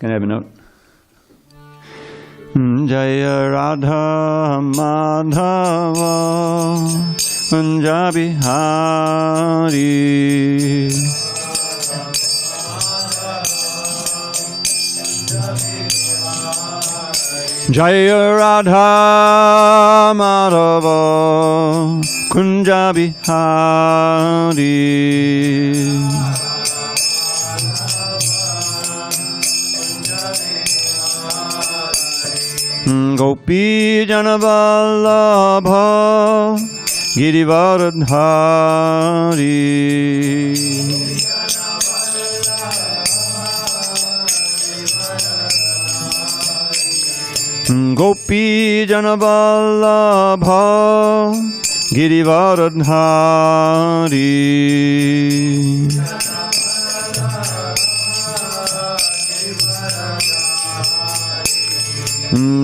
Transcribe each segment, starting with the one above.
Can I have a note? Jaya Radha Madhava Punjabi Hari Jaya Radha Madhava Kunjabi Hari Gopi Janavallabha Girivaradhari Gopi Janavallabha Girivaradhari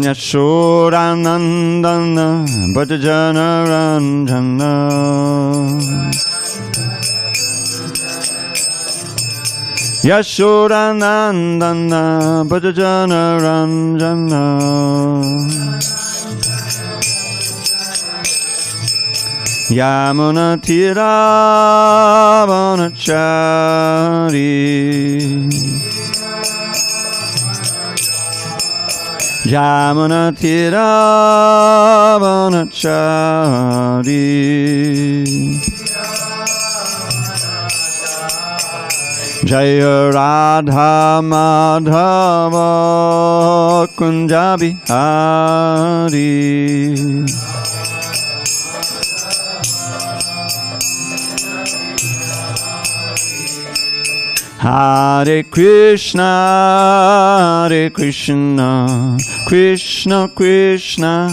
Yashodanandana Bhajana Ranjana Yashodanandana Bhajana Ranjana Yamuna Tiravanachari Jamuna Tiravanachari Jaya Radha Madhava Kunjabi Hari Hare Krishna, Krishna Krishna,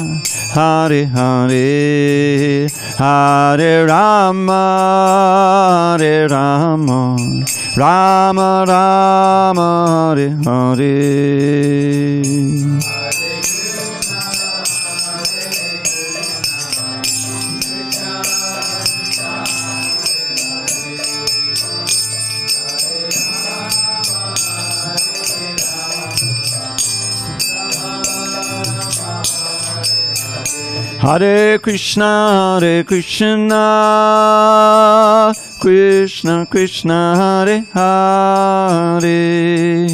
Hare Hare, Hare Rama, Rama Rama, Hare Hare. Hare Krishna, Krishna Krishna, Hare Hare,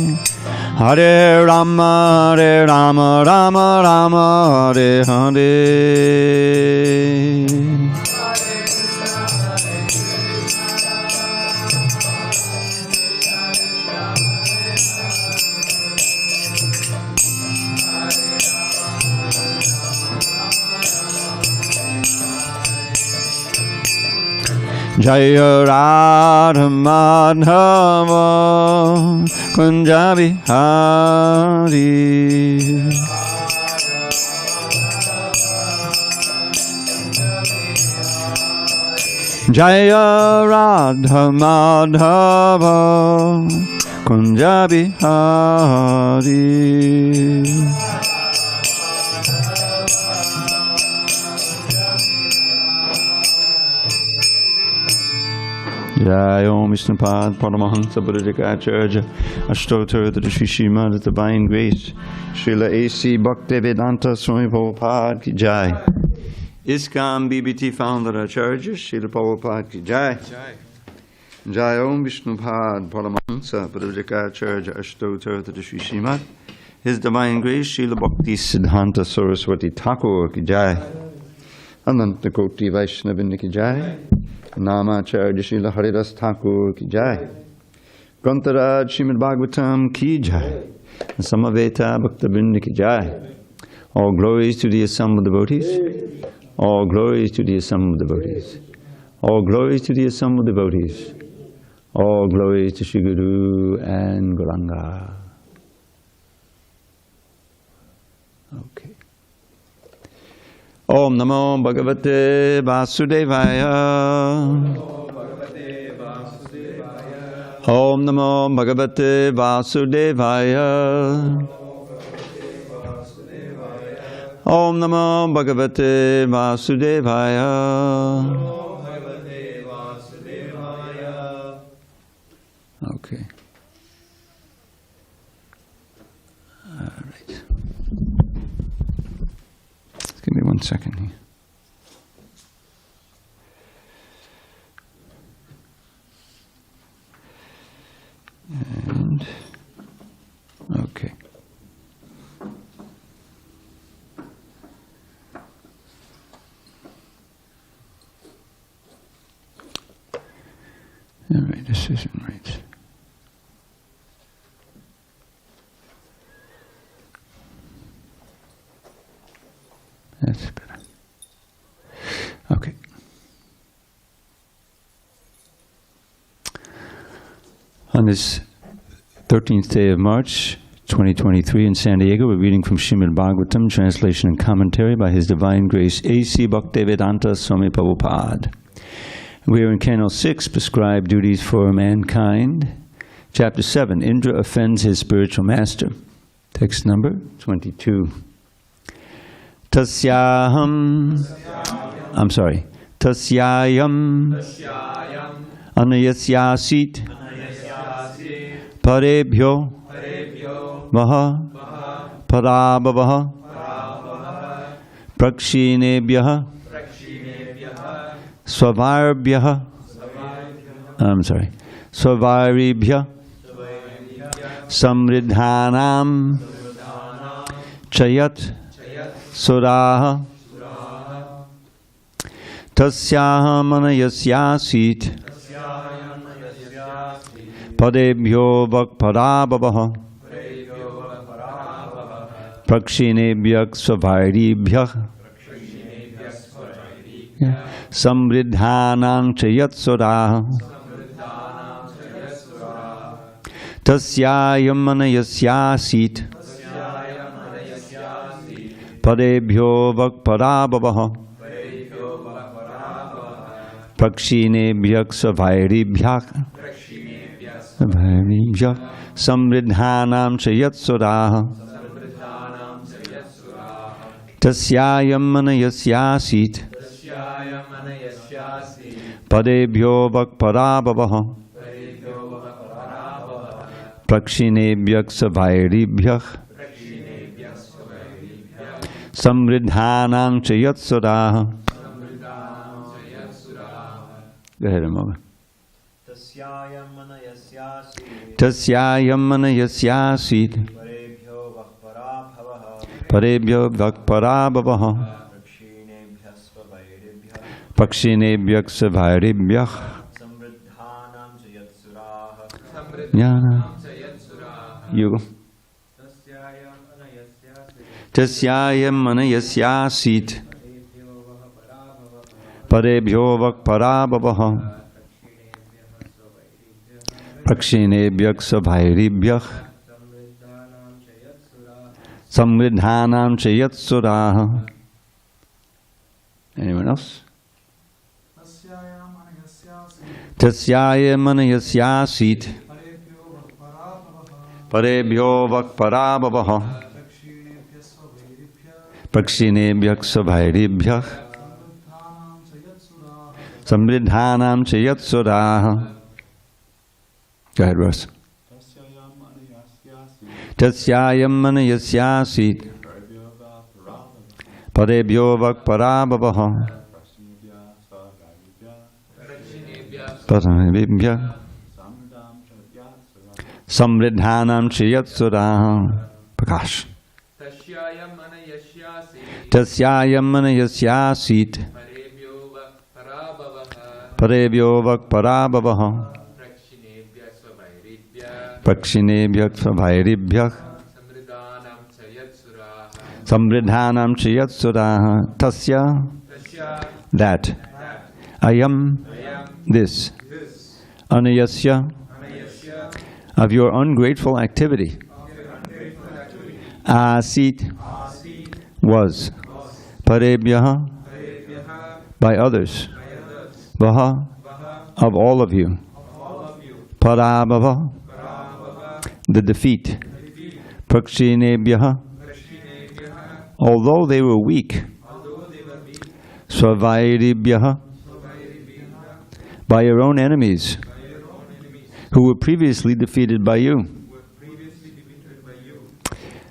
Hare Rama, Rama Rama, Hare Hare. Jaya Radha Madhava Kunjabi Hari Jaya Radha Madhava Kunjabi Hari Jai Om Vishnupad Paramahansa Buddhika Ashtotar to the Srimad the Divine Grace Srila A.C. Bhakti Vedanta Swami Prabhupada Ki Jai ISKCON BBT Founder Acharya Srila Prabhupada Ki Jai Jai Om Vishnupad Paramahansa Buddhika Ashtotar to the Srimad His Divine Grace Srila Bhakti Siddhanta Saraswati Thakur Ki Jai Ananta Koti Vaishnavin Ki Jai Namacharya Srila Haridas Thakur Ki Jai Grantaraj Srimad Bhagavatam Ki Jai Samaveta Bhaktabinda Ki Jai. All glories to the assembled devotees. All glories to the assembled devotees. All glories to the assembled devotees. All glories to Shri Guru and Gauranga. Okay. Om Namo Bhagavate Vasudevaya. Om Namo Bhagavate Vasudevaya. Om Namo Bhagavate Vasudevaya. Okay. Right. Give me 1 second here. And okay. All right, this isn't right. That's better. Okay. On this 13th day of March, 2023 in San Diego, we're reading from Srimad Bhagavatam, translation and commentary by His Divine Grace HG Dravida Dasa Swami Prabhupada. We are in Canto 6, Prescribed Duties for Mankind. Chapter 7, Indra offends his spiritual master. Text number 22. Tasyayam anayasyasit parebhyo maha parabhavaha prakshinebhyah svairibhyah samridhanam chayat suraha tasyaham anayasyasit padebhyo vakparabhavaha prakshinebhyah svairibhyah samridhanam chayat suraha tasyayam anayasyasit padebhyo vakparabhavaha prakshinebhyah svairibhyah samridhanam chayat suraha tasyayam anayasyasit padebhyo vakparabhavaha prakshinebhyah svairibhyah samridhanam chayat suraha. Go ahead, Amala. Tasyayam anayasyasit parebhyo vakparabhavaha prakshinebhyah svairibhyah jnana. You go. Tasyayam anayasyasit parebhyo vakparabhavaha prakshinebhyah svairibhyah samridhanam chayat suraha. Anyone else? Tasyayam anayasyasit parebhyo vakparabhavaha prakshinebhyah svairibhyah samridhanam chayat suraha. Go ahead, Russ. Tasyayam anayasyasit parebhyo vakparabhavaha prakshinebhyah samridhanam chayat suraha. Prakash. Tasyayam anayasyasit parebhyo vakparabhavaha prakshinebhyah svairibhyah samridhanam chayat suraha. Tasya, that, ayam, this, anayasya, of your ungrateful activity, asit, was, parebhyaha, by others, vaha, of all of you, parabhava, the defeat, prakshinebhyaha, although they were weak, svairibhyaha, by your own enemies, who were previously defeated by you.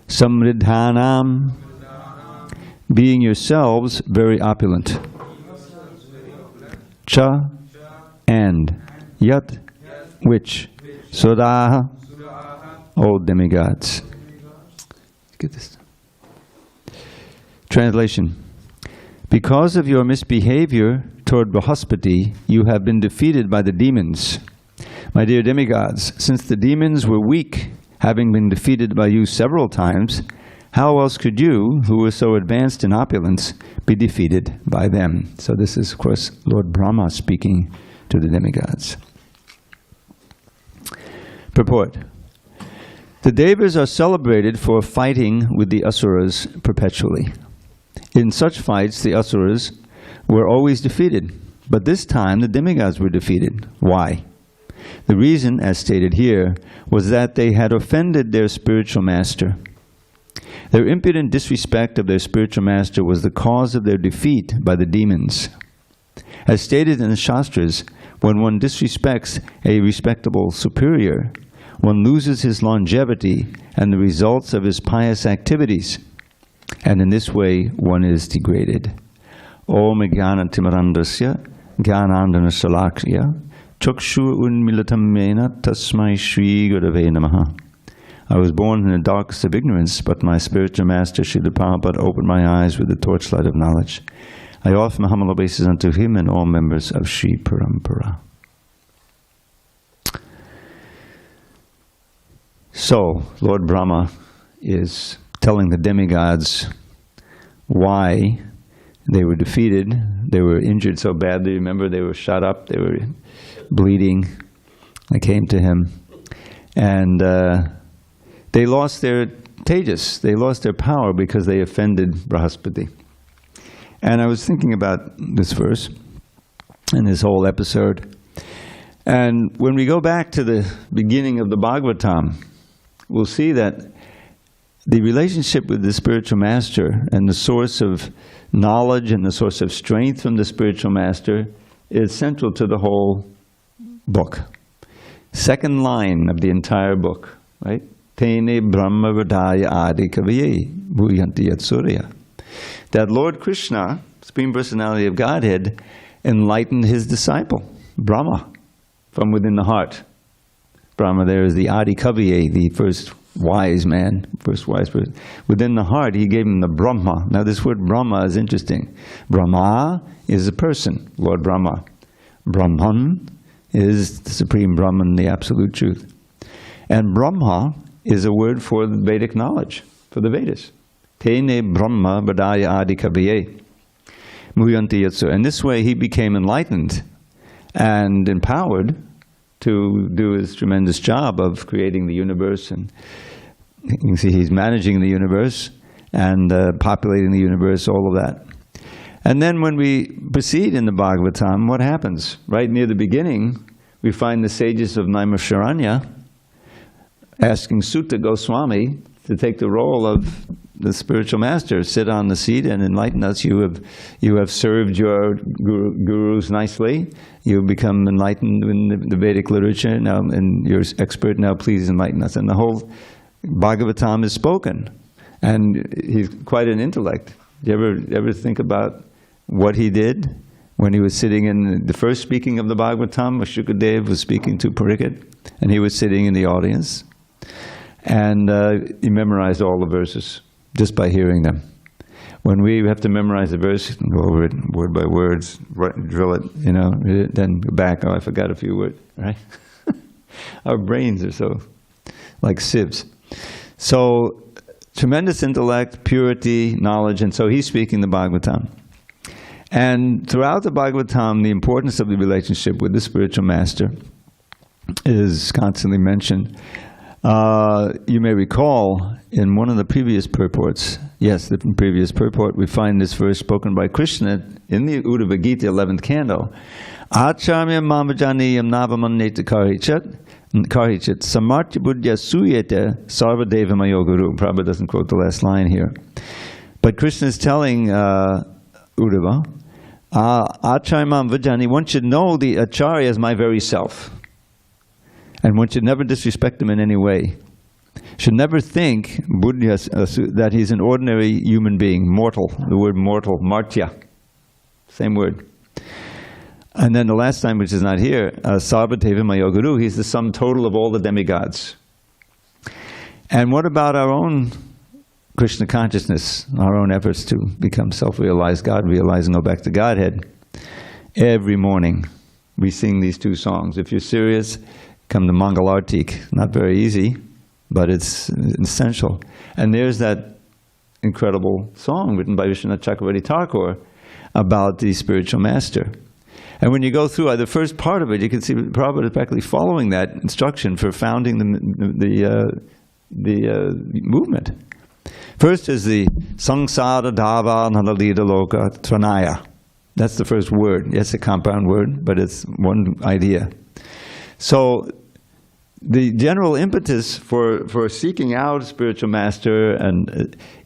samriddhanam, being yourselves very opulent. Cha, and. Yat, which. Sudaha, old demigods. Get this. Translation. Because of your misbehavior toward Brahaspati, you have been defeated by the demons. My dear demigods, since the demons were weak, having been defeated by you several times, how else could you, who were so advanced in opulence, be defeated by them? So this is, of course, Lord Brahma speaking to the demigods. Purport. The Devas are celebrated for fighting with the Asuras perpetually. In such fights, the Asuras were always defeated, but this time the demigods were defeated. Why? The reason, as stated here, was that they had offended their spiritual master. Their impudent disrespect of their spiritual master was the cause of their defeat by the demons. As stated in the Shastras, when one disrespects a respectable superior, one loses his longevity and the results of his pious activities, and in this way one is degraded. Om Jnana Timarandasya Jnanandana Salakya Chakshu Unmilatam Mena Tasmai Shri Gurave Namaha. I was born in the darkest of ignorance, but my spiritual master Srila Prabhupada opened my eyes with the torchlight of knowledge. I offer my humble obeisances unto him and all members of Sri Parampara. So, Lord Brahma is telling the demigods why they were defeated. They were injured so badly. Remember, they were shot up, they were bleeding. They came to him. And they lost their tejas, they lost their power because they offended Brahaspati. And I was thinking about this verse and this whole episode. And when we go back to the beginning of the Bhagavatam, we'll see that the relationship with the spiritual master and the source of knowledge and the source of strength from the spiritual master is central to the whole book. Second line of the entire book, right? Tene Brahma Vadaya Adi Kaviye Bhuyanti Yat Surya. That Lord Krishna, Supreme Personality of Godhead, enlightened his disciple, Brahma, from within the heart. Brahma there is the Adi Kaviye, the first wise man, first wise person. Within the heart, he gave him the Brahma. Now this word Brahma is interesting. Brahma is a person, Lord Brahma. Brahman is the Supreme Brahman, the Absolute Truth. And Brahma is a word for the Vedic knowledge, for the Vedas. Tene Brahma Vadaya Adi Kaviye Muyanti Yatsu. And this way he became enlightened and empowered to do his tremendous job of creating the universe. And you can see he's managing the universe and populating the universe, all of that. And then when we proceed in the Bhagavatam, what happens? Right near the beginning, we find the sages of Naimisharanya asking Sutta Goswami to take the role of the spiritual master, sit on the seat and enlighten us. You have served your gurus nicely. You've become enlightened in the Vedic literature now, and you're expert now. Please enlighten us. And the whole Bhagavatam is spoken, and he's quite an intellect. Do you ever think about what he did when he was sitting in the first speaking of the Bhagavatam? Shukadev was speaking to Parikshit, and he was sitting in the audience, and he memorized all the verses just by hearing them. When we have to memorize a verse, go over it word by word, drill it, then go back, oh, I forgot a few words, right? Our brains are so like sieves. So, tremendous intellect, purity, knowledge, and so he's speaking the Bhagavatam. And throughout the Bhagavatam, the importance of the relationship with the spiritual master is constantly mentioned. You may recall in one of the previous purports, yes, the previous purport, we find this verse spoken by Krishna in the Uddhava Gita, 11th canto. Acharya mamajaniyam navamanneta karhichat samartya buddhya suyeta sarvadeva mayo guru. Prabhupada doesn't quote the last line here. But Krishna is telling Uddhava, Acharya mamavajani, one should know the Acharya as my very self. And one should never disrespect him in any way. should never think that he's an ordinary human being, mortal. The word mortal, martya, same word. And then the last time, which is not here, Sarvateva Mayoguru, he's the sum total of all the demigods. And what about our own Krishna consciousness, our own efforts to become self-realized, God-realized, and go back to Godhead? Every morning we sing these two songs. If you're serious, come to Mangalartik. Not very easy, but it's essential. And there's that incredible song written by Vishwanath Chakravarti Thakur about the spiritual master. And when you go through the first part of it, you can see Prabhupada is practically following that instruction for founding the movement. First is the Sangsara Dava Nalalita Loka Tranaya. That's the first word. It's a compound word, but it's one idea. So the general impetus for seeking out a spiritual master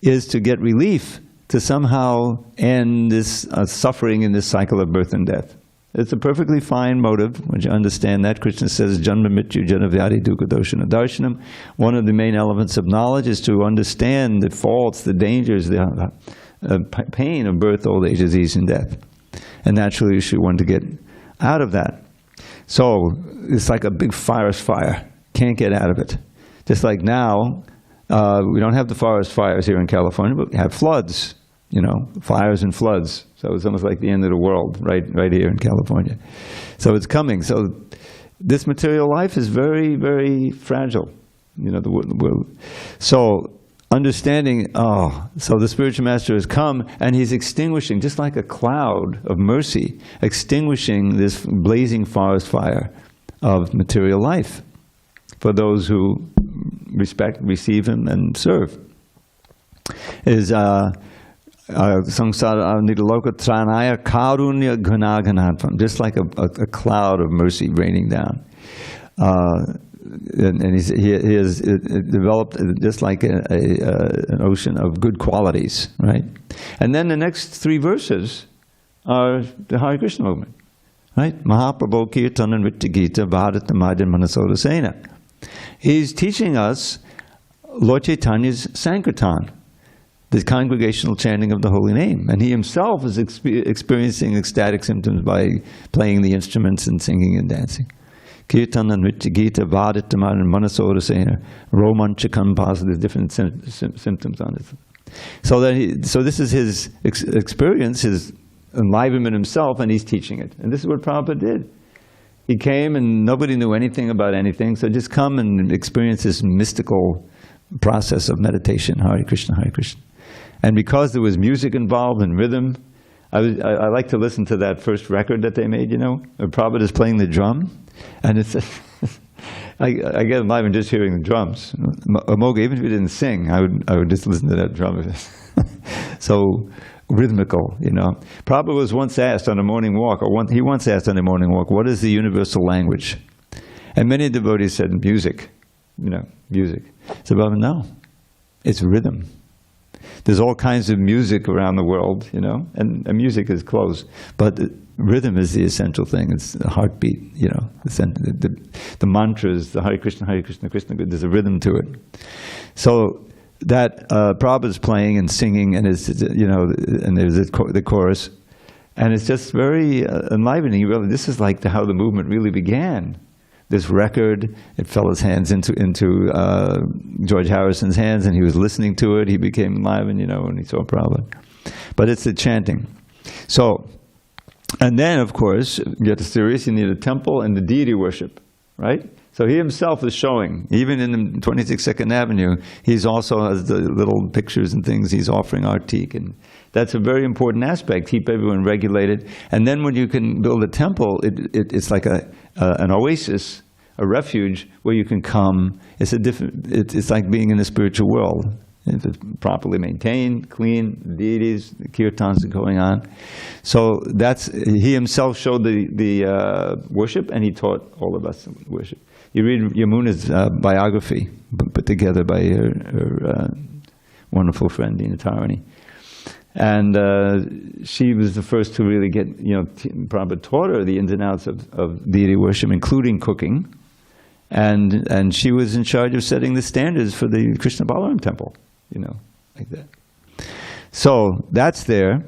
is to get relief, to somehow end this suffering in this cycle of birth and death. It's a perfectly fine motive. Once you understand that, Krishna says, Janma Mrityu Jana Vyadi Dukkha Doshana Darshanam. One of the main elements of knowledge is to understand the faults, the dangers, the pain of birth, old age, disease, and death. And naturally, you should want to get out of that. So it's like a big forest fire. Can't get out of it. Just like now, we don't have the forest fires here in California, but we have floods. Fires and floods. So it's almost like the end of the world, right here in California. So it's coming. So this material life is very, very fragile. So understanding, so the spiritual master has come and he's extinguishing, just like a cloud of mercy, extinguishing this blazing forest fire of material life for those who respect, receive him, and serve. Is Sangsara Nidaloka Tranaya Karunya Gunaganatvam, just like a cloud of mercy raining down. And he has developed just like an ocean of good qualities, right? And then the next three verses are the Hare Krishna movement, right? Mahaprabhu Kirtana Nritya Gita Bhadatamadya Manasora Sena. He's teaching us Lord Chaitanya's Sankirtan, the congregational chanting of the holy name. And he himself is experiencing ecstatic symptoms by playing the instruments and singing and dancing. Kirtana Nritya Gita Vaditaman and Manasora Sena Romanchakam Pasa. There's different symptoms on it. So this is his experience, his enlivenment himself, and he's teaching it. And this is what Prabhupada did. He came and nobody knew anything about anything, so just come and experience this mystical process of meditation, Hare Krishna, Hare Krishna. And because there was music involved and rhythm, I like to listen to that first record that they made, Prabhupada is playing the drum, and it's, I get enlivened just hearing the drums. Amoga, even if he didn't sing, I would just listen to that drum. So rhythmical, Prabhupada was once asked on a morning walk, he once asked on a morning walk, what is the universal language? And many devotees said, music, music. So Prabhupada, no, it's rhythm. There's all kinds of music around the world, and music is close, but rhythm is the essential thing. It's the heartbeat, the mantras, the Hare Krishna, Krishna, there's a rhythm to it. So that Prabhupada's playing and singing, and and there's the chorus, and it's just very enlivening. Really, this is like how the movement really began. This record, it fell his hands into George Harrison's hands, and he was listening to it. He became enlivened, when he saw Prabhupada. But it's the chanting. So, and then, of course, you get the serious, you need a temple and the deity worship, right? So he himself is showing, even in the 26th Avenue, he's also has the little pictures and things, he's offering artik, and that's a very important aspect, keep everyone regulated. And then when you can build a temple, it's like an oasis, a refuge where you can come. It's like being in the spiritual world. If it's properly maintained, clean, deities, the kirtans are going on. So he himself showed the worship, and he taught all of us worship. You read Yamuna's biography, put together by her wonderful friend, Dina Tarini. And she was the first to really get, Prabhupada taught her the ins and outs of deity worship, including cooking. And she was in charge of setting the standards for the Krishna Balaram temple, like that. So that's there.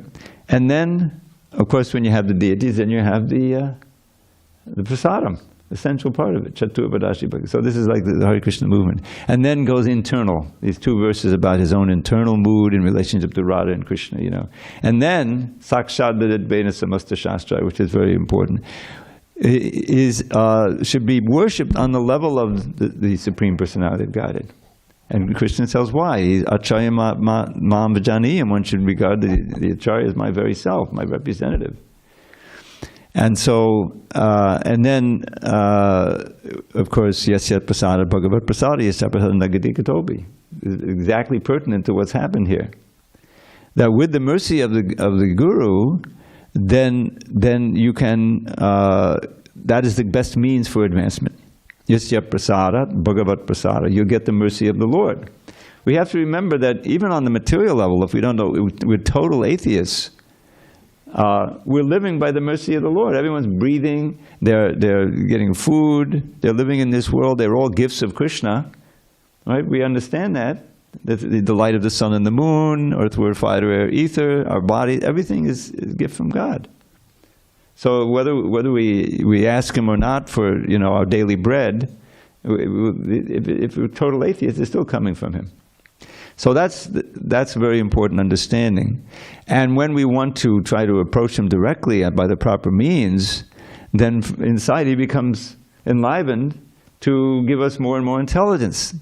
And then, of course, when you have the deities, then you have the prasadam, the central part of it, Chaturvadashi Bhakti. So this is like the Hare Krishna movement. And then goes internal, these 2 verses about his own internal mood in relationship to Radha and Krishna, And then, Sakshad Vidadvena Samasta Shastra, which is very important, should be worshipped on the level of the Supreme Personality of Godhead. And Krishna tells why. Acharya Mam Vajaniyam, one should regard the Acharya as my very self, my representative. And so, and then, of course, Yasyat Prasada Bhagavat Prasada Yasyat Prasada Nagadikatobi. Exactly pertinent to what's happened here. That with the mercy of the Guru, then you can, that is the best means for advancement. Yasya Prasada, Bhagavat Prasada, you'll get the mercy of the Lord. We have to remember that even on the material level, if we don't know, we're total atheists. We're living by the mercy of the Lord. Everyone's breathing, they're getting food, they're living in this world, they're all gifts of Krishna. Right? We understand that. The light of the sun and the moon, earthward, fire, air, ether, our body, everything is a gift from God. So whether we ask Him or not for our daily bread, if we're total atheists, it's still coming from Him. So that's a very important understanding. And when we want to try to approach Him directly by the proper means, then inside He becomes enlivened to give us more and more intelligence.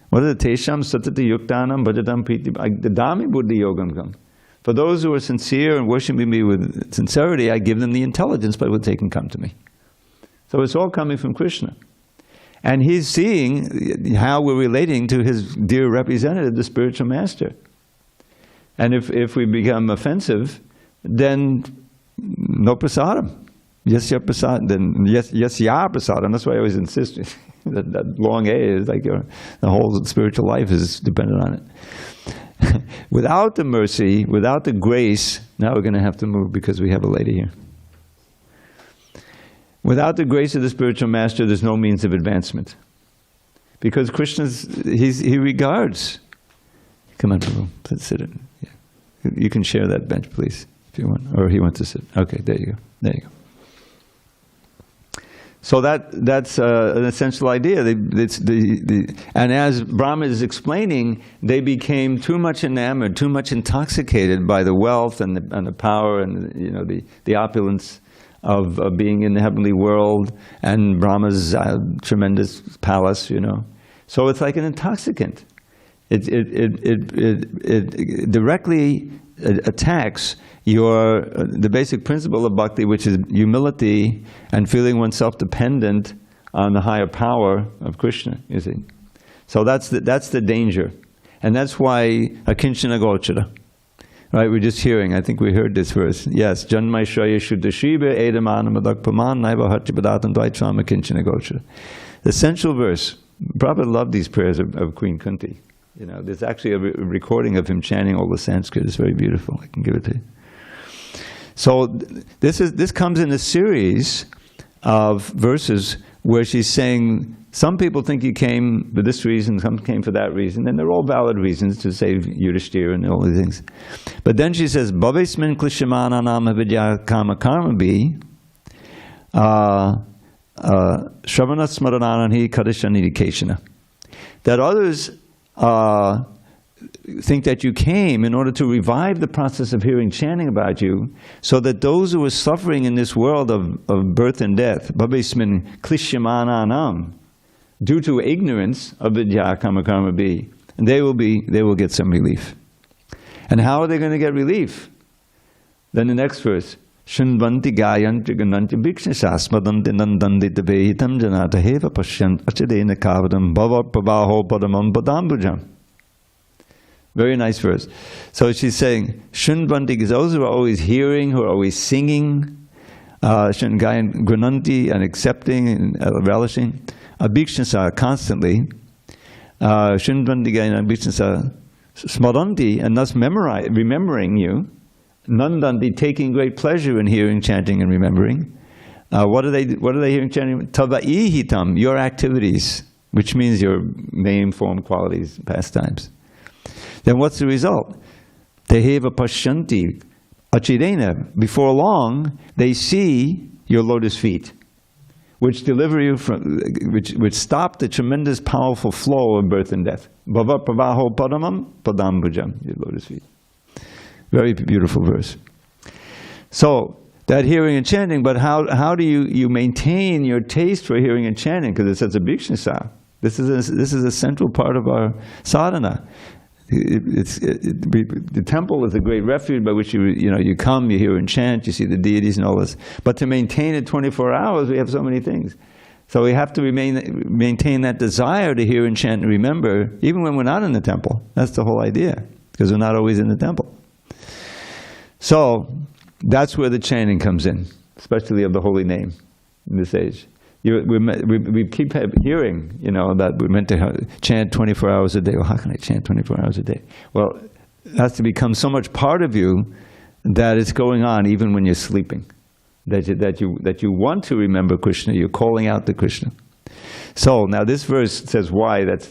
What is it? Tesham satati yuktanam bhajatam priti dami buddhi yogam kam. For those who are sincere and worshiping me with sincerity, I give them the intelligence by which they can come to me. So it's all coming from Krishna. And He's seeing how we're relating to His dear representative, the spiritual master. And if we become offensive, then no prasadam. Yasya prasadam. Then yasya prasadam. That's why I always insist. that long A is like the whole spiritual life is dependent on it. Without the mercy, without the grace, now we're going to have to move because we have a lady here. Without the grace of the spiritual master, there's no means of advancement. Because he regards. Come on, let's sit in. Yeah. You can share that bench, please, if you want. Or he wants to sit. Okay, there you go. There you go. So that's an essential idea. And as Brahma is explaining, they became too much enamored, too much intoxicated by the wealth and the power and the opulence of being in the heavenly world and Brahma's tremendous palace. So it's like an intoxicant. It directly attacks the basic principle of bhakti, which is humility and feeling oneself dependent on the higher power of Krishna, you see. So that's the danger. And that's why akinchana gochara. Right, we're just hearing, I think we heard this verse. Yes, Janmai Shraya Shuddha Shiva Edamanam Adakpaman Naiva Hatchipadatam Dvaitram akinchana gochara. The central verse. Prabhupada loved these prayers of Queen Kunti. There's actually a recording of him chanting all the Sanskrit. It's very beautiful. I can give it to you. So this comes in a series of verses where she's saying, some people think you came for this reason, some came for that reason, and they're all valid reasons to save Yudhishthira and all these things. But then she says, Bhavesmin Klishamana Nama Vidya Kama Karma Bi Shravana Smarananhi Kadashani Keshana. That others think that you came in order to revive the process of hearing chanting about you, so that those who are suffering in this world of birth and death, Bhavesmin Klishyamananam, due to ignorance of Vidya Kama Karma Bi, and they will get some relief. And how are they going to get relief? Then the next verse, Shunvanti Gayanti Gananti Bhikshasasmadam Dinandanti Devehitam Janata Heva Pashyant Achadena Kavadam Bhava Prabhaho Padamam Padambujam. Very nice verse. So she's saying, Shunvanti, those who are always hearing, who are always singing, Shungayan Grananti, and accepting and relishing, Abhikshasa constantly, Shunvanti Gayan Abhikshasa Smaranti, and thus remembering you, Nandanti, taking great pleasure in hearing, chanting, and remembering, What are they hearing chanting? Tavai hitam, your activities, which means your name, form, qualities, pastimes. Then what's the result? Teheva pashyanti achidena. Before long, they see your lotus feet, which deliver you from, which stop the tremendous, powerful flow of birth and death. Bhava pravaho padamam padambujam, your lotus feet. Very beautiful verse. So, that hearing and chanting, but how do you maintain your taste for hearing and chanting? Because it says a bhikshasa. This is a central part of our sadhana. The temple is a great refuge by which you come, you hear and chant, you see the deities and all this. But to maintain it 24 hours, we have so many things. So we have to maintain that desire to hear and chant and remember, even when we're not in the temple. That's the whole idea, because we're not always in the temple. So that's where the chanting comes in, especially of the holy name in this age. We keep hearing, that we're meant to chant 24 hours a day. Well, how can I chant 24 hours a day? Well, it has to become so much part of you that it's going on even when you're sleeping. That you want to remember Krishna, you're calling out to Krishna. So now this verse says why, that's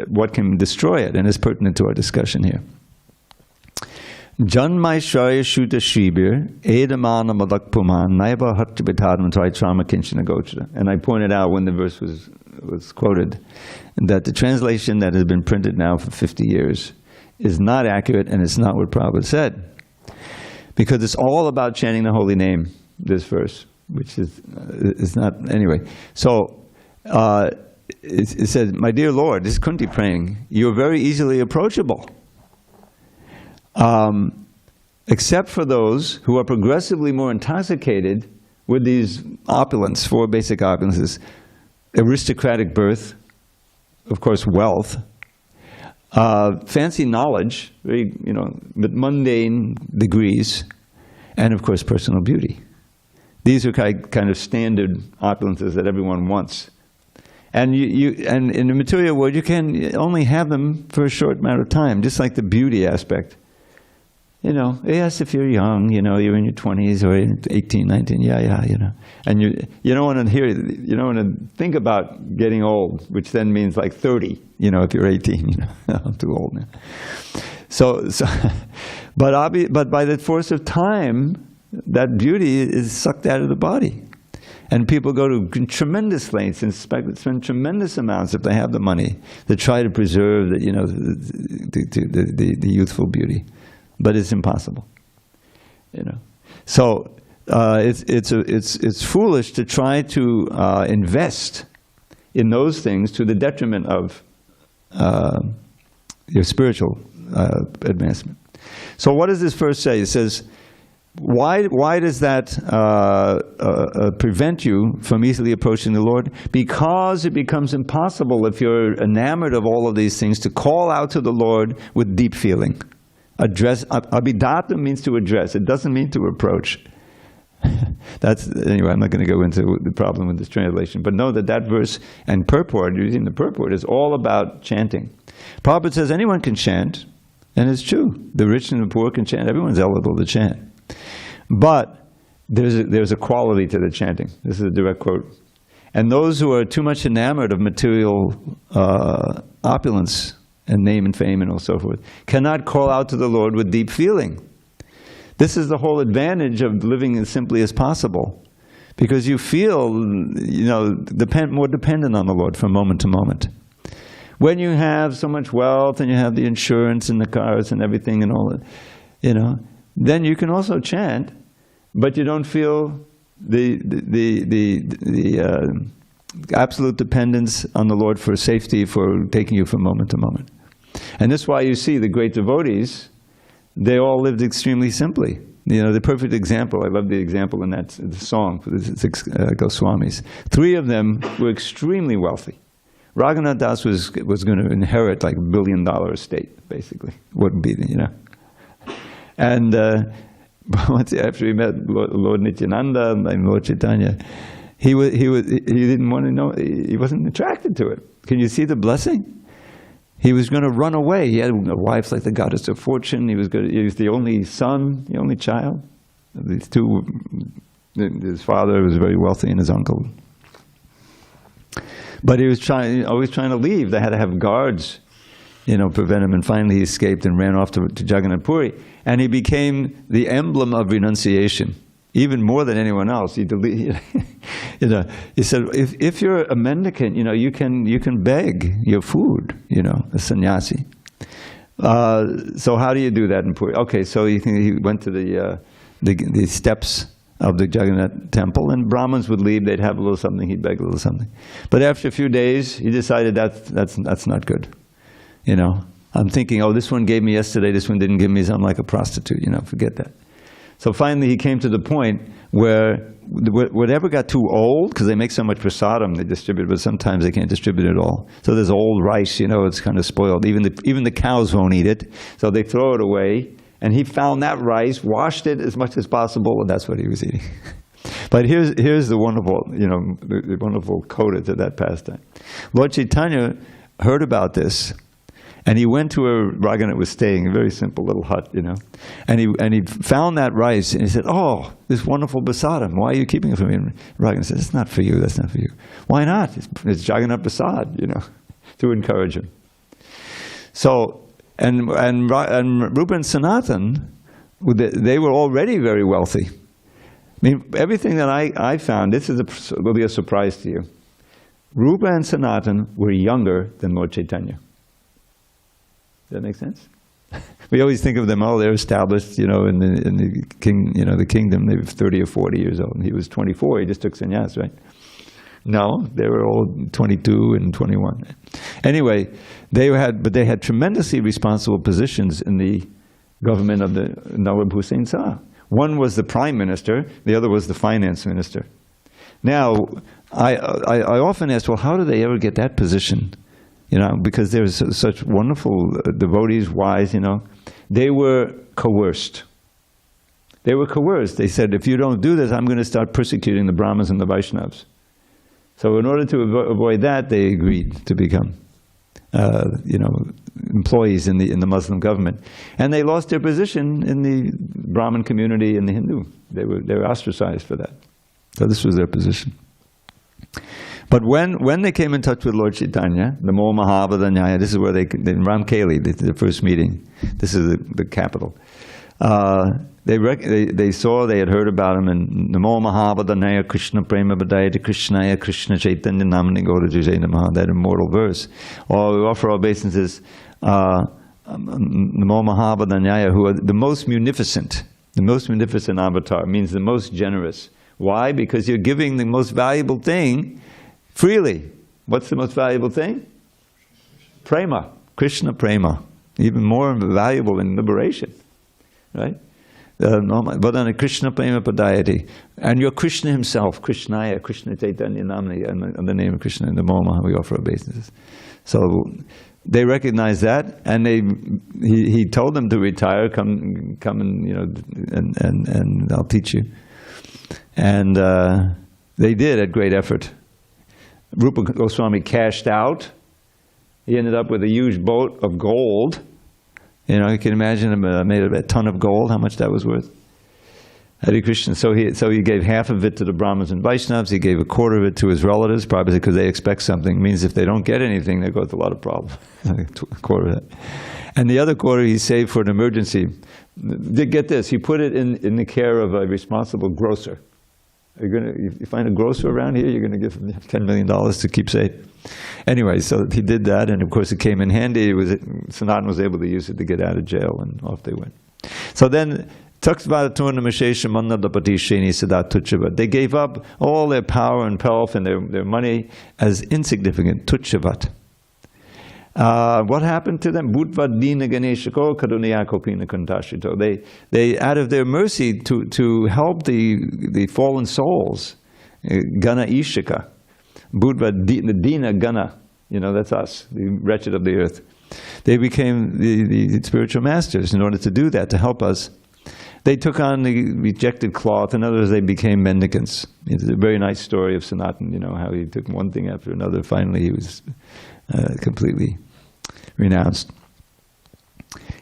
what can destroy it, and it's pertinent to our discussion here. Janmaishaya Shuta Shibir, Edamana Madakpuman, Naiva Hatchibitadam Traitrama Kinchana Gochara. And I pointed out when the verse was quoted that the translation that has been printed now for 50 years is not accurate, and it's not what Prabhupada said. Because it's all about chanting the holy name, this verse, which is not, anyway. So, it says, my dear Lord, this is Kunti praying, you're very easily approachable. Except for those who are progressively more intoxicated with these opulence, 4 basic opulences: aristocratic birth, of course wealth, fancy knowledge, very, mundane degrees, and of course personal beauty. These are kind of standard opulences that everyone wants. And and in the material world, you can only have them for a short amount of time, just like the beauty aspect. Yes, if you're young, you're in your 20s or 18, 19, and you don't want to think about getting old, which then means like 30, if you're 18, I'm too old now. So but by the force of time, that beauty is sucked out of the body. And people go to tremendous lengths and spend tremendous amounts, if they have the money, to try to preserve the youthful beauty. But it's impossible, So it's foolish to try to invest in those things to the detriment of your spiritual advancement. So what does this verse say? It says, why does that prevent you from easily approaching the Lord? Because it becomes impossible, if you're enamored of all of these things, to call out to the Lord with deep feeling. Address, abhidata means to address. It doesn't mean to approach. Anyway, I'm not going to go into the problem with this translation, but know that verse and purport, using the purport, is all about chanting. Prabhupada says anyone can chant, and it's true. The rich and the poor can chant. Everyone's eligible to chant. But there's a quality to the chanting. This is a direct quote. And those who are too much enamored of material opulence and name and fame and so forth cannot call out to the Lord with deep feeling. This is the whole advantage of living as simply as possible, because you feel, more dependent on the Lord from moment to moment. When you have so much wealth and you have the insurance and the cars and everything and all that, then you can also chant, but you don't feel the absolute dependence on the Lord for safety, for taking you from moment to moment. And that's why you see the great devotees, they all lived extremely simply. The perfect example, I love the example in that the song for the 6 Goswamis. 3 of them were extremely wealthy. Raghunath Das was going to inherit like $1 billion estate, basically. Wouldn't be, And once after he met Lord Nityananda and Lord Chaitanya, he didn't want to know. He wasn't attracted to it. Can you see the blessing? He was going to run away. He had a wife like the goddess of fortune. He was the only son, the only child of these 2 His father was very wealthy, and his uncle. But he was always trying to leave. They had to have guards, prevent him. And finally, he escaped and ran off to Jagannath Puri. And he became the emblem of renunciation, even more than anyone else. He said, if you're a mendicant, you can beg your food, a sannyasi. So how do you do that in Puri? Okay, so he went to the steps of the Jagannath temple, and Brahmins would leave, they'd have a little something, he'd beg a little something. But after a few days, he decided that's not good. I'm thinking, oh, this one gave me yesterday, this one didn't give me, so I'm like a prostitute, forget that. So finally he came to the point where whatever got too old, because they make so much prasadam, they distribute, but sometimes they can't distribute it all. So there's old rice, it's kind of spoiled. Even the cows won't eat it, so they throw it away. And he found that rice, washed it as much as possible, and that's what he was eating. But here's the wonderful, the wonderful coda to that pastime. Lord Chaitanya heard about this, and he went to where Raghunath was staying, a very simple little hut, and he found that rice, and he said, "Oh, this wonderful prasadam, why are you keeping it from me?" And Raghunath said, "It's not for you, that's not for you." "Why not? It's Jagannath Prasad," to encourage him. So, and Rupa and Sanatan, they were already very wealthy. I mean, everything that I found, will be a surprise to you. Rupa and Sanatan were younger than Lord Chaitanya. Does that make sense? We always think of them, they're established, in the kingdom. They were 30 or 40 years old. And he was 24. He just took sannyas, right? No, they were all 22 and 21. Anyway, they had tremendously responsible positions in the government of the Nawab Hussain Shah. One was the prime minister, the other was the finance minister. Now, I often ask, well, how did they ever get that position? Because there's such wonderful devotees, wise, They were coerced. They were coerced. They said, if you don't do this, I'm going to start persecuting the Brahmins and the Vaishnavas. So in order to avoid that, they agreed to become, employees in the Muslim government, and they lost their position in the Brahmin community and the Hindu. They were ostracized for that. So this was their position. But when they came in touch with Lord Chaitanya, the Namo Mahabodhanyaya, this is where in Ramkeli, the first meeting. This is the capital. They saw, they had heard about him, and Namo Mahabodhanyaya Krishna Prema Badayati Krishnaya Krishna Chaitanya Namani Gaura Jai Namaha, that immortal verse. Or we offer our obeisances, Namo Mahabodhanyaya, who are the most munificent avatar, means the most generous. Why? Because you're giving the most valuable thing freely. What's the most valuable thing? Prema, Krishna Prema, even more valuable in liberation, right? Krishna Prema Padayati. And you're Krishna himself, Krishnaya, Krishna Chaitanya Namani, and the name of Krishna in the Moma, we offer obeisances. So they recognized that, and he told them to retire, come and, and I'll teach you. And they did at great effort. Rupa Goswami cashed out. He ended up with a huge boat of gold. You can imagine him made a ton of gold, how much that was worth. Hare Krishna. So he gave half of it to the Brahmins and Vaishnavas. He gave a quarter of it to his relatives, probably because they expect something. It means if they don't get anything, they go through a lot of problems. A quarter of that. And the other quarter he saved for an emergency. Get this, he put it in the care of a responsible grocer. If you find a grocer around here, you're going to give him $10 million to keep safe. Anyway, so he did that, and of course it came in handy. Sanatan was able to use it to get out of jail, and off they went. So then, they gave up all their power and pelf and their money as insignificant, tuchyavat. What happened to them? They, out of their mercy to help the fallen souls, Gana Ishika, the Dina Gana, that's us, the wretched of the earth. They became the spiritual masters in order to do that, to help us. They took on the rejected cloth. In other words, they became mendicants. It's a very nice story of Sanatan, how he took one thing after another. Finally, he was completely renounced.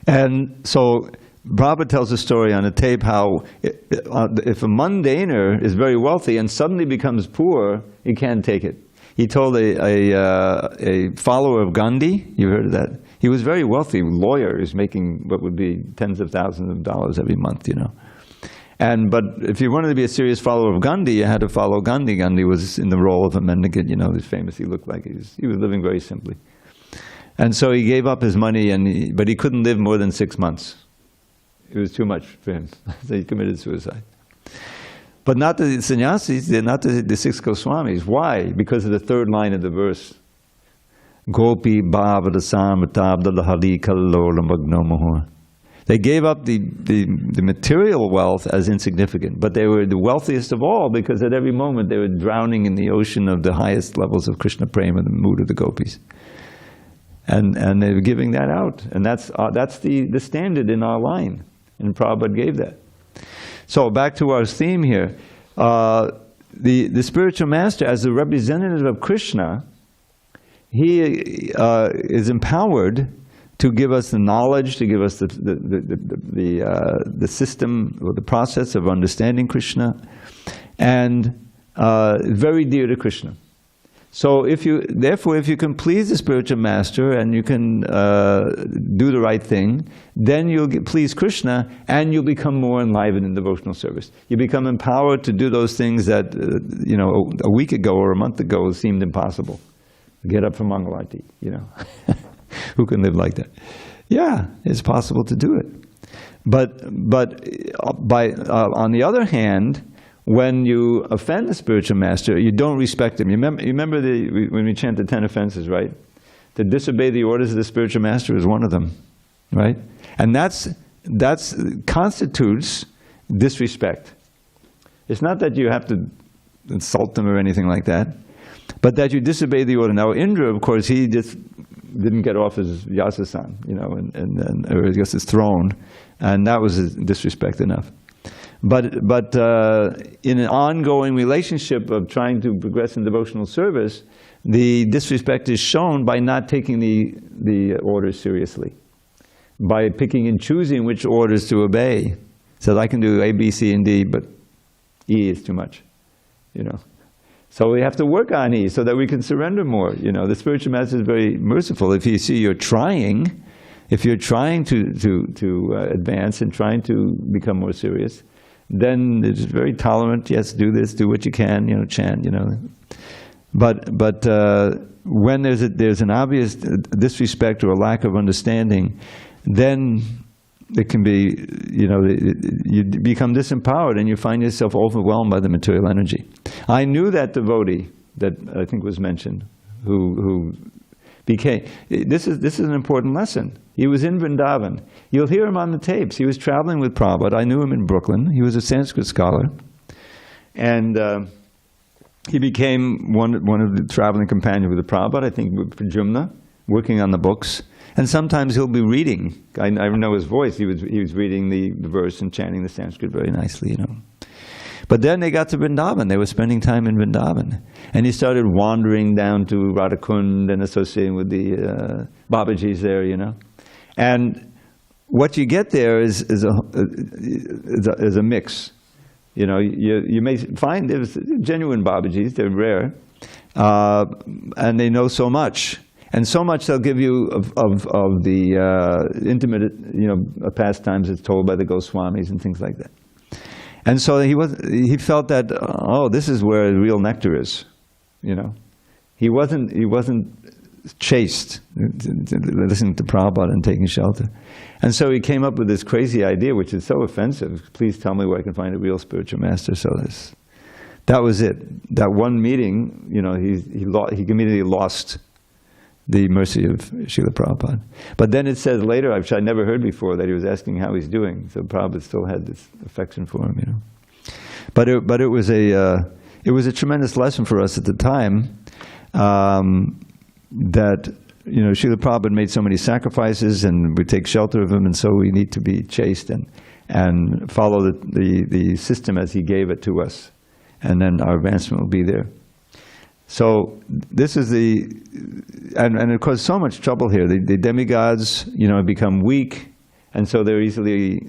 And so Prabhupada tells a story on a tape how if a mundaner is very wealthy and suddenly becomes poor, he can't take it. He told a follower of Gandhi, you heard of that? He was very wealthy, lawyer, is making what would be tens of thousands of dollars every month, you know. But if you wanted to be a serious follower of Gandhi, you had to follow Gandhi. Gandhi was in the role of a mendicant, you know, he was famous, he looked like he was living very simply. And so he gave up his money, but he couldn't live more than 6 months. It was too much for him, so he committed suicide. But not the sannyasis, not the 6 Goswamis. Why? Because of the third line of the verse. Gopi bhavada samritabdala hari kallola magno mohor. They gave up the material wealth as insignificant, but they were the wealthiest of all because at every moment they were drowning in the ocean of the highest levels of Krishna prema, the mood of the gopis. And they were giving that out. And that's the standard in our line. And Prabhupada gave that. So back to our theme here. The spiritual master, as the representative of Krishna, he is empowered to give us the knowledge, to give us the system or the process of understanding Krishna, and very dear to Krishna. So therefore, if you can please the spiritual master and you can do the right thing, then you'll please Krishna and you'll become more enlivened in devotional service. You become empowered to do those things that, you know, a week ago or a month ago seemed impossible. Get up from Mangalarti, you know. Who can live like that? Yeah, it's possible to do it. But on the other hand, when you offend the spiritual master, you don't respect him. You remember when we chant the 10 offenses, right? To disobey the orders of the spiritual master is one of them, right? And that constitutes disrespect. It's not that you have to insult them or anything like that, but that you disobey the order. Now Indra, of course, he just didn't get off his Yasasan, you know, or I guess his throne, and that was disrespect enough. But in an ongoing relationship of trying to progress in devotional service, the disrespect is shown by not taking the orders seriously, by picking and choosing which orders to obey. So I can do A, B, C, and D, but E is too much, you know. So we have to work on E so that we can surrender more. You know, the spiritual master is very merciful. If you see you're trying, if you're trying to advance and trying to become more serious, then it's very tolerant. Yes, do this, do what you can, you know, chant, you know. But when there's an obvious disrespect or a lack of understanding, then it can be, you know, you become disempowered and you find yourself overwhelmed by the material energy. I knew that devotee that I think was mentioned, who became, this is an important lesson. He was in Vrindavan. You'll hear him on the tapes. He was traveling with Prabhupada. I knew him in Brooklyn. He was a Sanskrit scholar. And he became one of the traveling companions with the Prabhupada, I think with Prajumna, working on the books. And sometimes he'll be reading. I know his voice. He was reading the verse and chanting the Sanskrit very nicely, you know. But then they got to Vrindavan. They were spending time in Vrindavan. And he started wandering down to Radhakund and associating with the Babajis there, you know. And what you get there is a mix. You know, you may find there's genuine Babajis, they're rare, and they know so much. And so much they'll give you of the intimate, you know, pastimes that's told by the Goswamis and things like that. And so he felt that, oh, this is where the real nectar is, you know. He wasn't chaste, listening to Prabhupada and taking shelter. And so he came up with this crazy idea, which is so offensive. Please tell me where I can find a real spiritual master. So that was it. That one meeting, you know, he immediately lost the mercy of Srila Prabhupada. But then it says later, which I never heard before, that he was asking how he's doing. So Prabhupada still had this affection for him, you know. But it was a tremendous lesson for us at the time, that, you know, Srila Prabhupada made so many sacrifices and we take shelter of him, and so we need to be chaste and follow the system as he gave it to us, and then our advancement will be there. So this is and it caused so much trouble here. The demigods, you know, become weak, And so they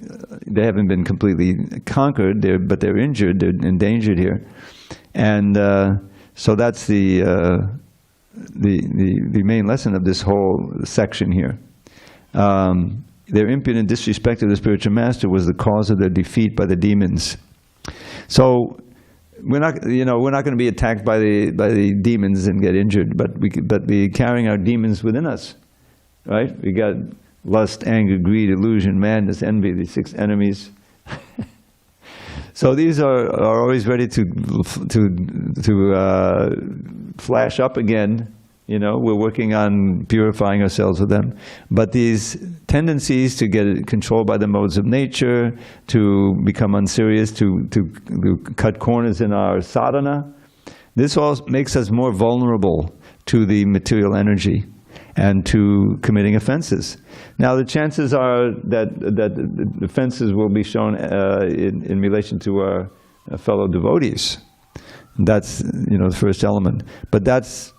haven't been completely conquered, but they're injured, they're endangered here. And so that's the main lesson of this whole section here. Their impudent disrespect of the spiritual master was the cause of their defeat by the demons. So we're not going to be attacked by the demons and get injured, but we're carrying our demons within us, right? We got lust, anger, greed, illusion, madness, envy, the 6 enemies. So these are always ready to flash up again. We're working on purifying ourselves with them. But these tendencies to get controlled by the modes of nature, to become unserious, to cut corners in our sadhana, this all makes us more vulnerable to the material energy and to committing offenses. Now the chances are that the offenses will be shown in relation to our fellow devotees. That's the first element. But that's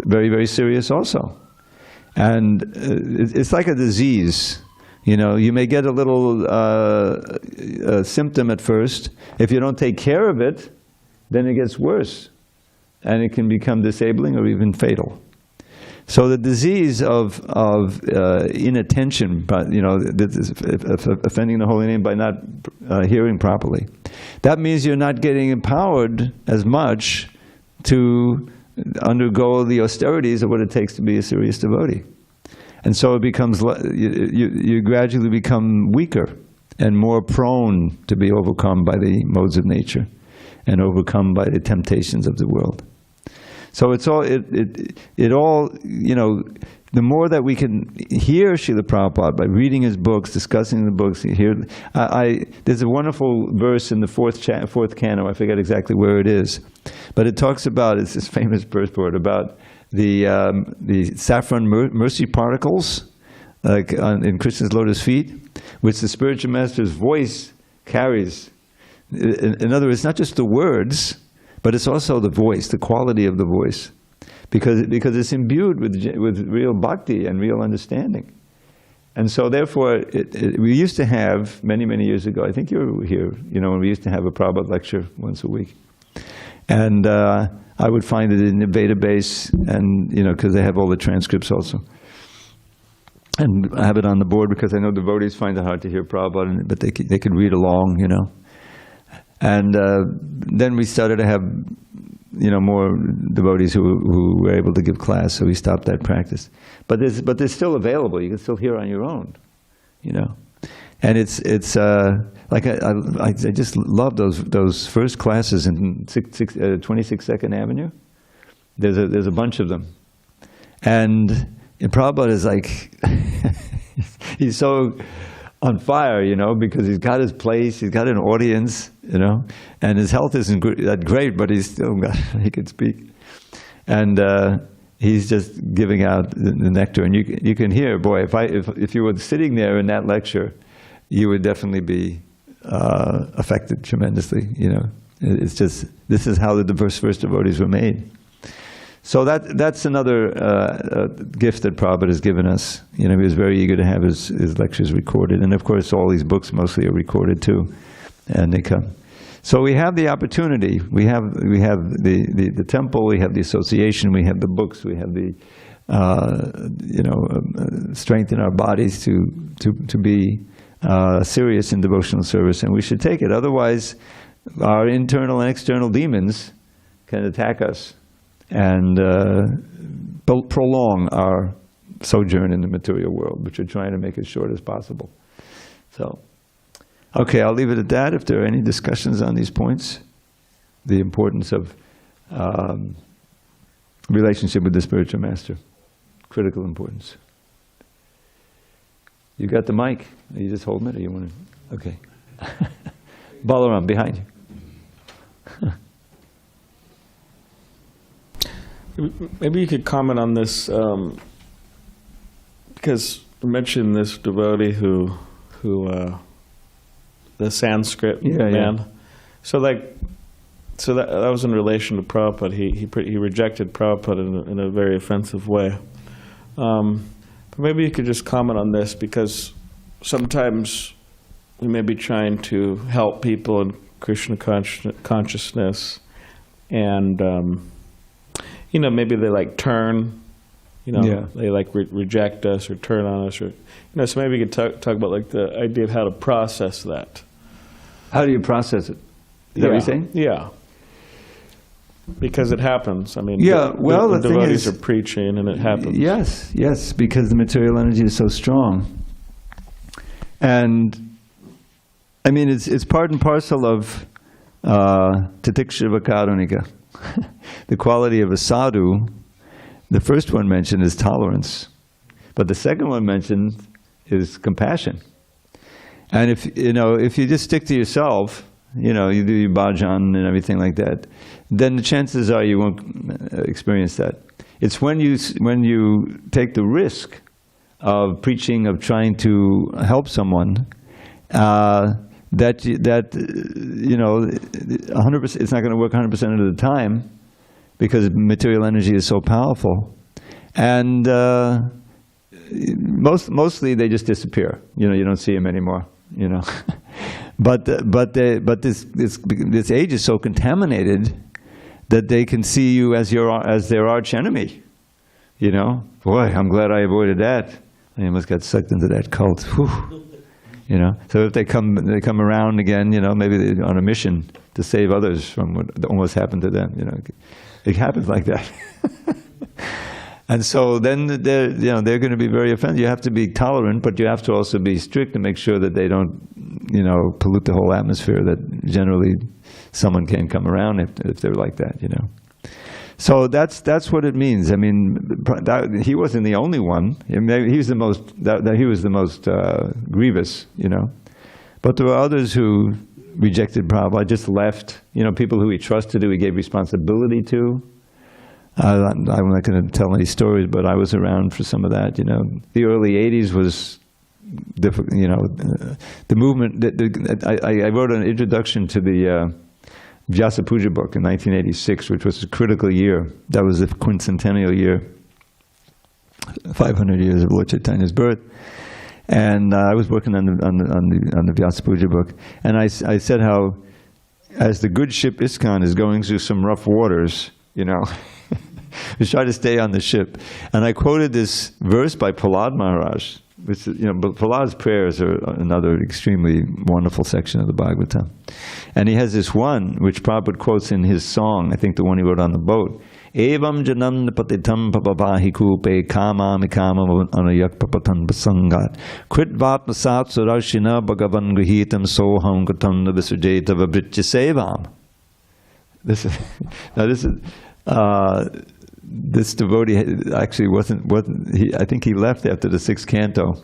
very, very serious also. And it's like a disease. You may get a little symptom at first. If you don't take care of it, then it gets worse. And it can become disabling or even fatal. So the disease of inattention, offending the holy name by not hearing properly, that means you're not getting empowered as much to undergo the austerities of what it takes to be a serious devotee. And so it becomes, you gradually become weaker and more prone to be overcome by the modes of nature and overcome by the temptations of the world. So it's all, it all, the more that we can hear Srila Prabhupada by reading his books, discussing the books, there's a wonderful verse in the fourth canto, I forget exactly where it is, but it talks about, it's this famous purport about the saffron mercy particles, like in Krishna's lotus feet, which the spiritual master's voice carries. In other words, not just the words, but it's also the voice, the quality of the voice, because it's imbued with real bhakti and real understanding. And so therefore, we used to have, many, many years ago, I think you were here, when we used to have a Prabhupada lecture once a week. And I would find it in the database, and because they have all the transcripts also. And I have it on the board because I know devotees find it hard to hear Prabhupada, but they could read along, And then we started to have, more devotees who were able to give class, so we stopped that practice. But they're still available. You can still hear on your own, And it's like I just love those first classes in 22nd Avenue. There's a bunch of them, and Prabhupada is like he's so on fire, because he's got his place, he's got an audience, and his health isn't that great, but he's still he can speak, and he's just giving out the nectar, and you can hear, boy, if you were sitting there in that lecture, you would definitely be affected tremendously. It's just, this is how the first devotees were made. So that's another gift that Prabhupada has given us. He was very eager to have his lectures recorded. And of course, all these books mostly are recorded too, and they come. So we have the opportunity. We have the temple, we have the association, we have the books, we have the strength in our bodies to be serious in devotional service, and we should take it. Otherwise, our internal and external demons can attack us and prolong our sojourn in the material world, which we're trying to make as short as possible. So, okay, I'll leave it at that. If there are any discussions on these points, the importance of relationship with the spiritual master, critical importance. You got the mic? Are you just holding it, or you want to? Okay. Balaram, behind you. Maybe you could comment on this, because you mentioned this devotee who the Sanskrit man. Yeah. So that was in relation to Prabhupada. He rejected Prabhupada in a very offensive way. But maybe you could just comment on this, because sometimes we may be trying to help people in Krishna consciousness, and maybe they like turn, they like reject us or turn on us, or so maybe we could talk about like the idea of how to process that. How do you process it? Is that what you're saying? Yeah. Because it happens. I mean, the devotees are preaching, and it happens. Yes, because the material energy is so strong. And I mean, it's part and parcel of Titikshava Karunika. The quality of a sadhu. The first one mentioned is tolerance, but the second one mentioned is compassion. And if you just stick to yourself, you do your bhajan and everything like that, then the chances are you won't experience that. It's when you take the risk of preaching, of trying to help someone, that 100%, it's not going to work 100% of the time, because material energy is so powerful, and mostly they just disappear. You don't see them anymore. But this age is so contaminated that they can see you as their arch enemy. Boy, I'm glad I avoided that. I almost got sucked into that cult. Whew. So if they come around again, maybe they're on a mission to save others from what almost happened to them. It happens like that. And so then they're going to be very offended. You have to be tolerant, but you have to also be strict to make sure that they don't, pollute the whole atmosphere, that generally someone can't come around if they're like that, So that's what it means. I mean, he wasn't the only one. He was the most grievous, But there were others who rejected Prabhupada, just left. People who he trusted, who he gave responsibility to. I'm not going to tell any stories, but I was around for some of that. The early '80s was difficult. The movement. I wrote an introduction to the Vyasa Puja book in 1986, which was a critical year. That was the quincentennial year, 500 years of Lord Chaitanya's birth. And I was working on the Vyasa Puja book, and I said how, as the good ship ISKCON is going through some rough waters, we try to stay on the ship. And I quoted this verse by Prahlad Maharaj, which but Prahlad's prayers are another extremely wonderful section of the Bhagavatam. And he has this one, which Prabhupada quotes in his song, I think the one he wrote on the boat. Evam janam patitam papavahi kupe kama mikama anayak papatan basangat kritvat masat surashina bhagavan grihitam soham gatam visujeta vabritya sevam. This devotee actually wasn't he? I think he left after the 6th canto.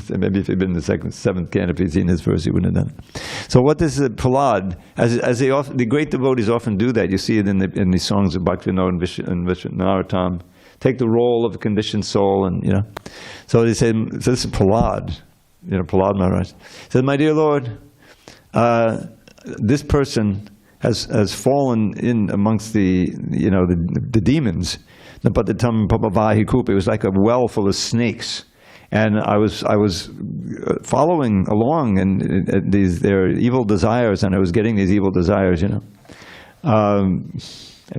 Maybe if he'd been in the 7th canto, if he'd seen this verse, he wouldn't have done it. So what this is, Prahlad, as the great devotees often do that, you see it in the songs of Bhaktivinoda and Vishwanaratam, take the role of a conditioned soul, and So they say, so this is Prahlad, Prahlad Maharaj. He said, "My dear Lord, this person has fallen in amongst the demons. It was like a well full of snakes, and I was following along, and their evil desires, and I was getting these evil desires. I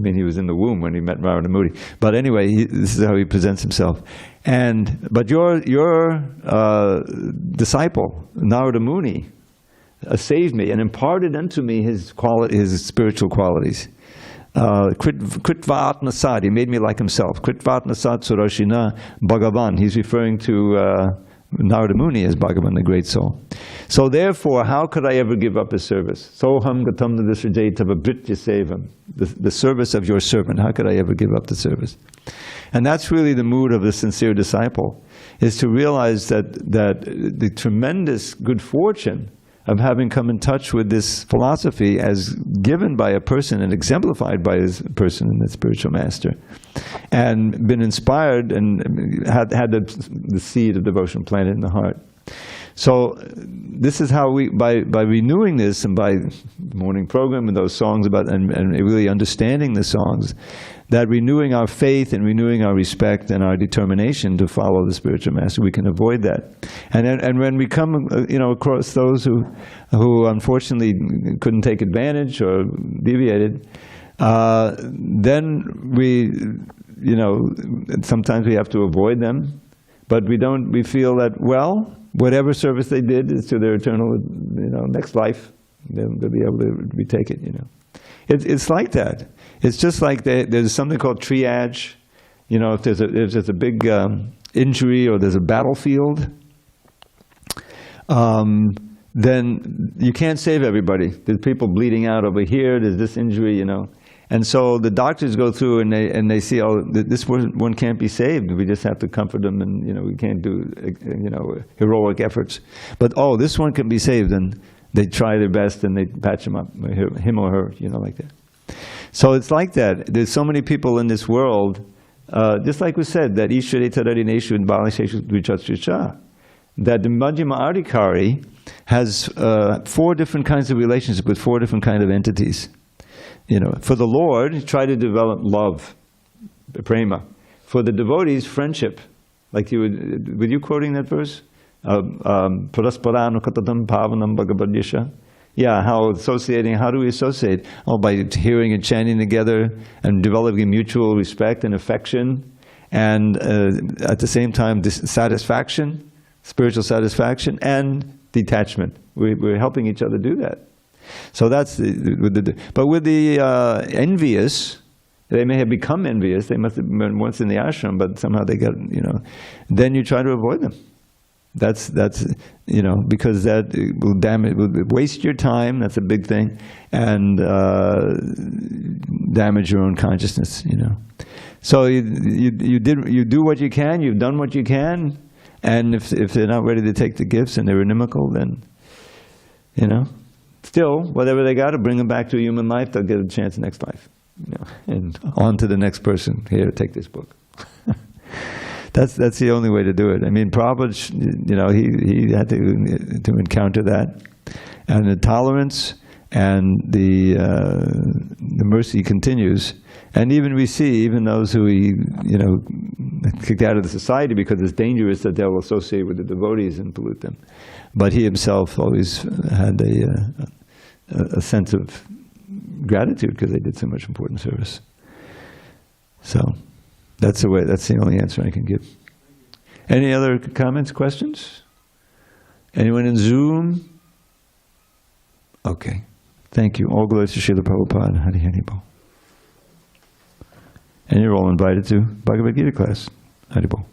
mean, he was in the womb when he met Narada Muni. But anyway, this is how he presents himself. But your disciple Narada Muni saved me and imparted unto me his spiritual qualities. Kritvat Nasad, he made me like himself. Kritvat Nasad Surashina Bhagavan. He's referring to Narada Muni as Bhagavan, the great soul. So therefore, how could I ever give up his service? Soham gatam visrajeta vabritya sevam. The service of your servant. How could I ever give up the service? And that's really the mood of the sincere disciple, is to realize that the tremendous good fortune of having come in touch with this philosophy as given by a person and exemplified by his person and the spiritual master, and been inspired and had the seed of devotion planted in the heart. So this is how we, by renewing this and by morning program and those songs about, and really understanding the songs, that renewing our faith and renewing our respect and our determination to follow the spiritual master, we can avoid that. And when we come, across those who unfortunately couldn't take advantage or deviated, then we, sometimes we have to avoid them, but we feel that, well, whatever service they did is to their eternal, next life, they'll be able to retake it, It's like that. It's just like there's something called triage. If there's a big injury or there's a battlefield, then you can't save everybody. There's people bleeding out over here, there's this injury, And so the doctors go through and they see, oh, this one can't be saved. We just have to comfort them, and we can't do heroic efforts. But oh, this one can be saved, and they try their best and they patch him up, him or her, like that. So it's like that. There's so many people in this world, just like we said, that Ishvaritararineshu and Balasheshu Dvichatsricha, that the Majjhima Adhikari has 4 different kinds of relationships with 4 different kinds of entities. For the Lord, try to develop love, prema. For the devotees, friendship. Like were you quoting that verse? Parasparano katatam pavanam bhagavadyasha. Yeah, how do we associate? Oh, by hearing and chanting together and developing mutual respect and affection, and at the same time satisfaction, spiritual satisfaction, and detachment. We're helping each other do that. So that's but with the envious, they may have become envious. They must have been once in the ashram, but somehow they got, then you try to avoid them. That's because that will will waste your time. That's a big thing, and damage your own consciousness. So you do what you can. You've done what you can, and if they're not ready to take the gifts and they're inimical, then still, whatever they got to bring them back to a human life, they'll get a chance next life. And on to the next person. Here, take this book. That's the only way to do it. I mean, Prabhupada, he had to encounter that. And the tolerance and the mercy continues. And even we see, even those who he, kicked out of the society because it's dangerous that they'll associate with the devotees and pollute them. But he himself always had a sense of gratitude because they did so much important service. So that's the only answer I can give. Any other comments, questions? Anyone in Zoom? Okay. Thank you. All glories to Srila Prabhupada. Hari Hari Bol. And you're all invited to Bhagavad Gita class. Hari Bol.